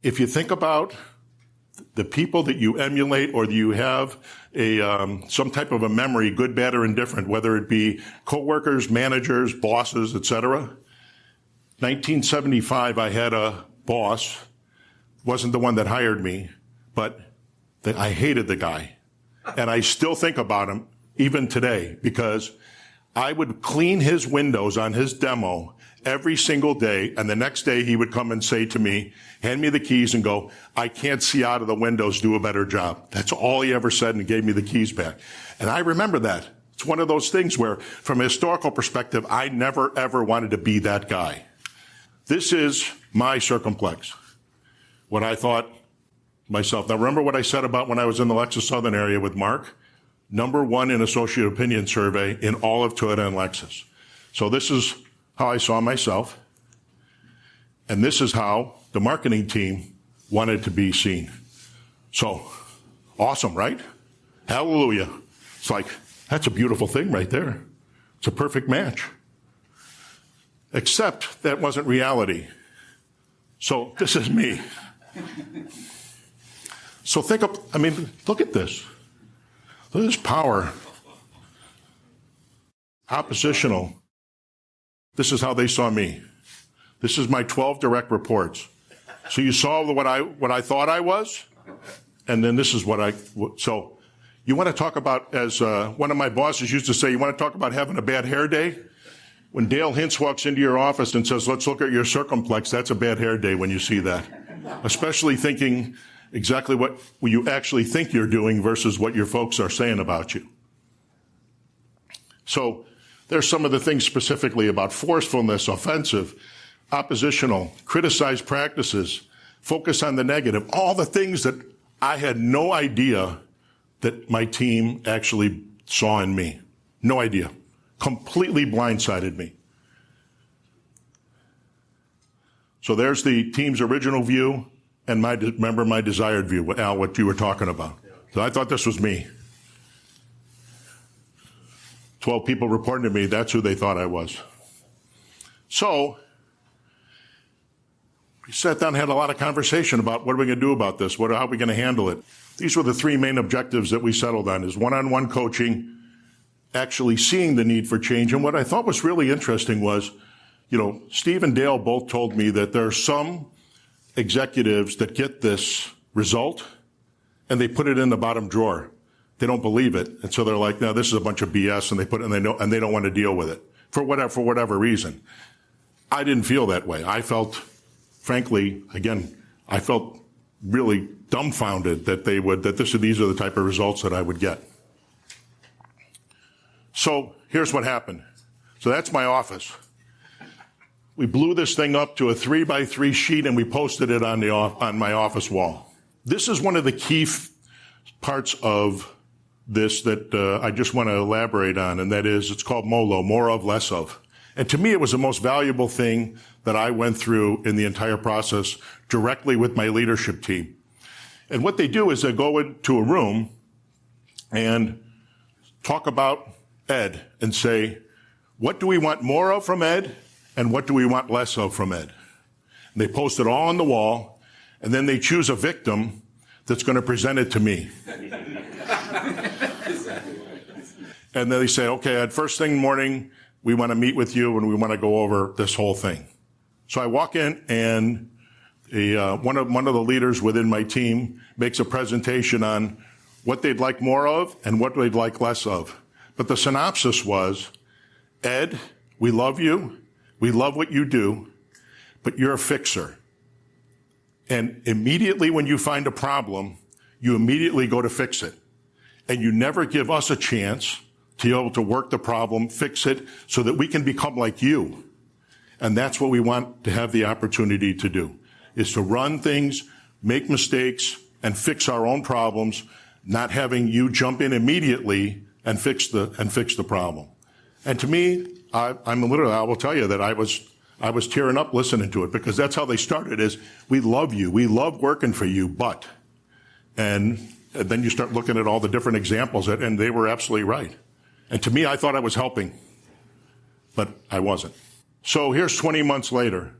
if you think about the people that you emulate or that you have some type of a memory, good, bad, or indifferent, whether it be coworkers, managers, bosses, etc. 1975, I had a boss, wasn't the one that hired me, but I hated the guy. And I still think about him even today because I would clean his windows on his demo every single day, and the next day he would come and say to me, hand me the keys and go, I can't see out of the windows, do a better job. That's all he ever said, and gave me the keys back. And I remember that. It's one of those things where, from a historical perspective, I never, ever wanted to be that guy. This is my circumflex, what I thought myself. Now, remember what I said about when I was in the Lexus Southern area with Mark? #1 in associate opinion survey in all of Toyota and Lexus. So this is how I saw myself, and this is how the marketing team wanted to be seen. So, awesome, right? Hallelujah. It's like, that's a beautiful thing right there. It's a perfect match. Except that wasn't reality. So, this is me. So look at this. Look at this power. Oppositional. This is how they saw me. This is my 12 direct reports. So you saw what I thought I was, and then this is so you want to talk about, as one of my bosses used to say, you want to talk about having a bad hair day? When Dale Hintz walks into your office and says, let's look at your circumflex, that's a bad hair day when you see that. Especially thinking exactly what you actually think you're doing versus what your folks are saying about you. So there's some of the things specifically about forcefulness, offensive, oppositional, criticize practices, focus on the negative, all the things that I had no idea that my team actually saw in me. No idea. Completely blindsided me. So there's the team's original view and my desired view, Al, what you were talking about. So I thought this was me. 12 people reporting to me, that's who they thought I was. So we sat down and had a lot of conversation about what are we going to do about this? How are we going to handle it? These were the three main objectives that we settled on, is one-on-one coaching, actually seeing the need for change. And what I thought was really interesting was, Steve and Dale both told me that there are some executives that get this result and they put it in the bottom drawer. They don't believe it. And so they're like, no, this is a bunch of BS, and they put it, and they don't want to deal with it for whatever reason. I didn't feel that way. I felt, frankly, I felt really dumbfounded that these are the type of results that I would get. So here's what happened. So that's my office. We blew this thing up to a 3x3 sheet and we posted it on my office wall. This is one of the key parts of this that I just want to elaborate on, and that is, it's called MOLO, more of, less of. And to me, it was the most valuable thing that I went through in the entire process directly with my leadership team. And what they do is they go into a room and talk about Ed and say, what do we want more of from Ed and what do we want less of from Ed? And they post it all on the wall, and then they choose a victim that's going to present it to me. And then they say, okay, Ed, first thing in the morning, we want to meet with you and we want to go over this whole thing. So I walk in and one of the leaders within my team makes a presentation on what they'd like more of and what they'd like less of. But the synopsis was, Ed, we love you. We love what you do, but you're a fixer. And immediately when you find a problem, you immediately go to fix it. And you never give us a chance to be able to work the problem, fix it, so that we can become like you. And that's what we want to have the opportunity to do, is to run things, make mistakes, and fix our own problems, not having you jump in immediately and fix the problem. And to me, I will tell you that I was tearing up listening to it, because that's how they started, is we love you. We love working for you, but, and then you start looking at all the different examples, and they were absolutely right. And to me, I thought I was helping, but I wasn't. So here's 20 months later.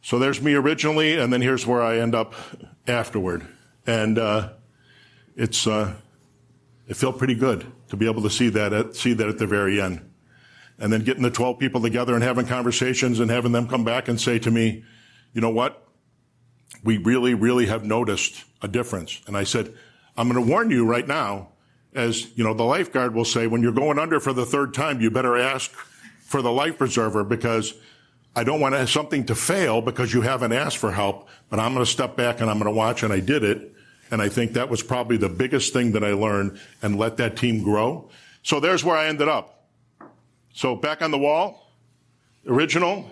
So there's me originally, and then here's where I end up afterward. And it felt pretty good to be able to see that at the very end. And then getting the 12 people together and having conversations and having them come back and say to me, you know what? We really, really have noticed a difference. And I said, I'm going to warn you right now, as you know, the lifeguard will say, when you're going under for the third time, you better ask for the life preserver, because I don't want something to fail because you haven't asked for help, but I'm going to step back and I'm going to watch. And I did it. And I think that was probably the biggest thing that I learned and let that team grow. So there's where I ended up. So back on the wall, original,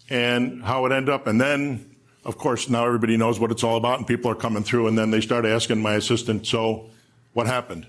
and how it ended up. And then, of course, now everybody knows what it's all about and people are coming through. And then they start asking my assistant, so what happened?